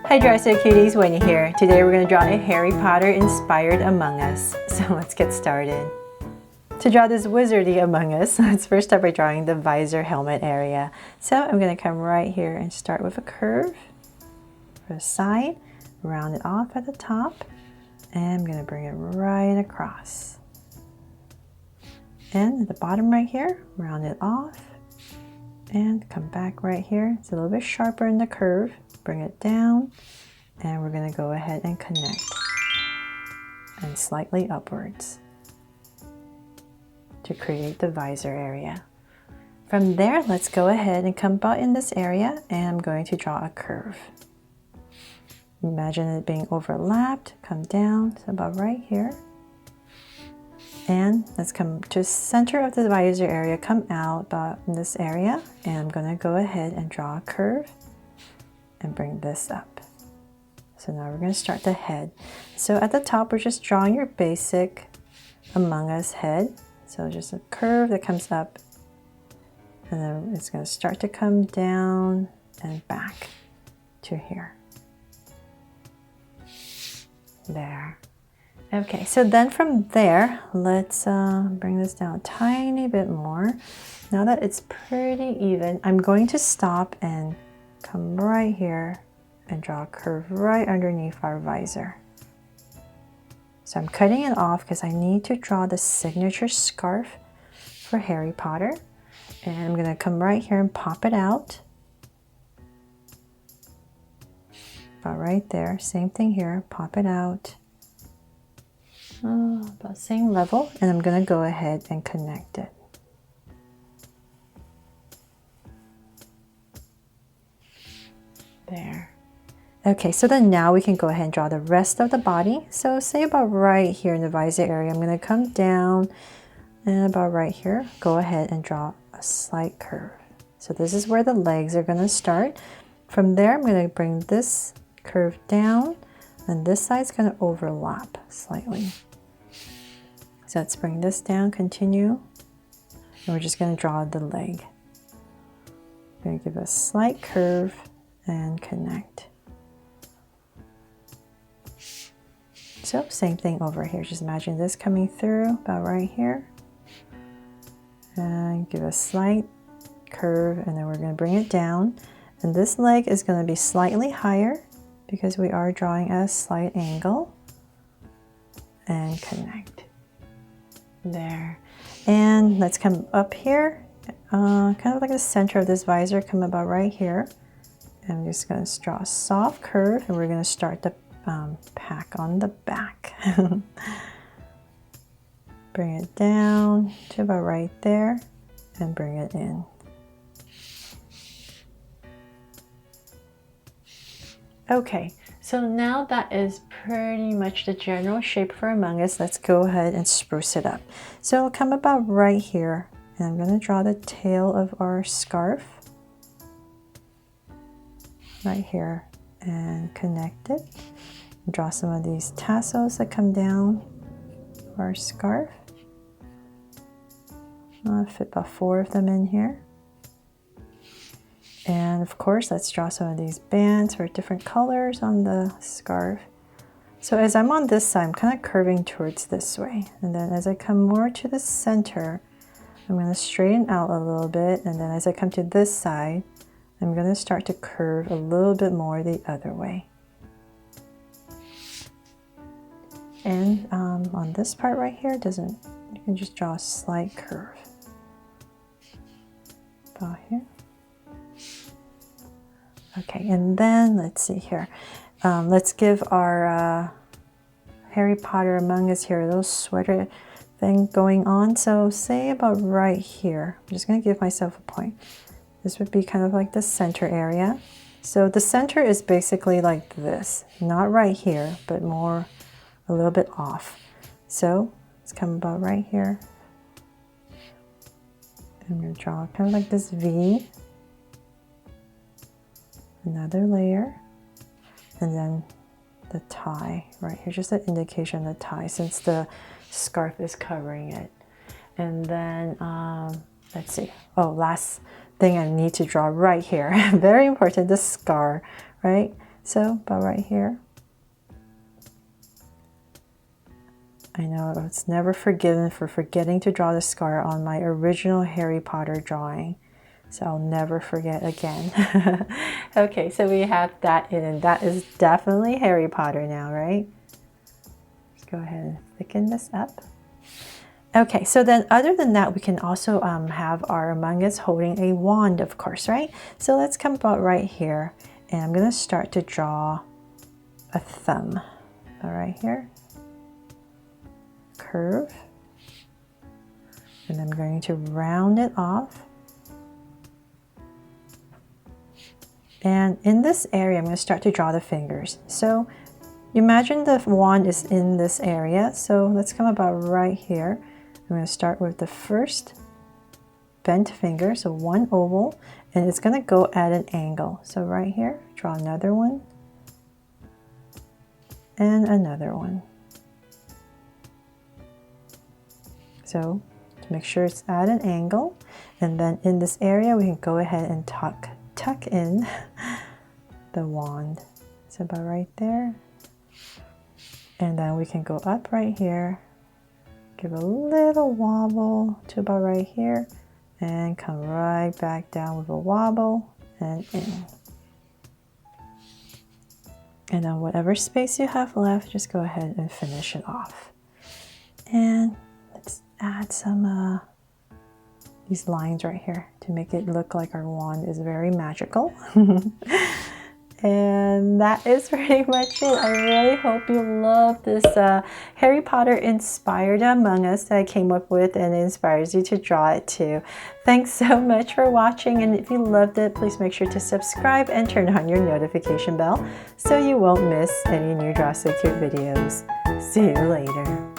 Hi Dresser Cuties, Winnie here. Today we're going to draw a Harry Potter inspired Among Us. So let's get started. To draw this wizardy Among Us, let's first start by drawing the visor helmet area. So I'm going to come right here and start with a curve for the side, round it off at the top, and I'm going to bring it right across. And at the bottom right here, round it off, and come back right here. It's a little bit sharper in the curve. Bring it down, and we're going to go ahead and connect and slightly upwards to create the visor area. From there, let's go ahead and come about in this area, and I'm going to draw a curve. Imagine it being overlapped, come down to about right here, and let's come to the center of the visor area, come out about in this area, and I'm going to go ahead and draw a curve and bring this up. So now we're going to start the head. So at the top, we're just drawing your basic Among Us head. So just a curve that comes up, and then it's going to start to come down and back to here. There. Okay, so then from there, let's bring this down a tiny bit more. Now that it's pretty even, I'm going to stop and come right here and draw a curve right underneath our visor. So I'm cutting it off because I need to draw the signature scarf for Harry Potter. And I'm going to come right here and pop it out. About right there. Same thing here. Pop it out. About same level. And I'm going to go ahead and connect it. There. Okay, so then now we can go ahead and draw the rest of the body. So say about right here in the visor area, I'm going to come down and about right here, go ahead and draw a slight curve. So this is where the legs are going to start. From there, I'm going to bring this curve down, and this side's going to overlap slightly. So let's bring this down, continue, and we're just going to draw the leg. I'm going to give a slight curve and connect. So same thing over here. Just imagine this coming through about right here. And give a slight curve, and then we're going to bring it down. And this leg is going to be slightly higher because we are drawing at a slight angle. And connect. There. And let's come up here. Kind of like the center of this visor, come about right here. I'm just going to draw a soft curve, and we're going to start the pack on the back. Bring it down to about right there and bring it in. Okay, so now that is pretty much the general shape for Among Us. Let's go ahead and spruce it up. So I'll come about right here, and I'm going to draw the tail of our scarf. Right here, and connect it. Draw some of these tassels that come down our scarf. I'll fit about 4 of them in here. And of course, let's draw some of these bands for different colors on the scarf. So as I'm on this side, I'm kind of curving towards this way. And then as I come more to the center, I'm going to straighten out a little bit. And then as I come to this side, I'm going to start to curve a little bit more the other way. And on this part right here, you can just draw a slight curve. About here. Okay, and then let's see here. Let's give our Harry Potter Among Us here a little sweater thing going on. So say about right here. I'm just going to give myself a point. This would be kind of like the center area. So the center is basically like this, not right here, but more a little bit off. So let's come about right here. I'm going to draw kind of like this V. Another layer. And then the tie right here, just an indication of the tie since the scarf is covering it. And then let's see. Oh, last thing I need to draw right here. Very important, the scar, right? So about right here. I know it's never forgiven for forgetting to draw the scar on my original Harry Potter drawing. So I'll never forget again. Okay, so we have that in. That is definitely Harry Potter now, right? Let's go ahead and thicken this up. Okay, so then other than that, we can also have our Among Us holding a wand, of course, right? So let's come about right here, and I'm gonna start to draw a thumb. All right here, curve, and I'm going to round it off. And in this area, I'm going to start to draw the fingers. So imagine the wand is in this area. So let's come about right here. I'm going to start with the first bent finger, so one oval, and it's going to go at an angle. So right here, draw another one, and another one. So to make sure it's at an angle, and then in this area, we can go ahead and tuck in the wand. It's about right there. And then we can go up right here, give a little wobble to about right here, and come right back down with a wobble and in. And then whatever space you have left, just go ahead and finish it off. And let's add some these lines right here to make it look like our wand is very magical. And that is pretty much it. I really hope you love this Harry Potter inspired Among Us that I came up with, and it inspires you to draw it too. Thanks so much for watching, and if you loved it, please make sure to subscribe and turn on your notification bell so you won't miss any new Draw So Cute videos. See you later.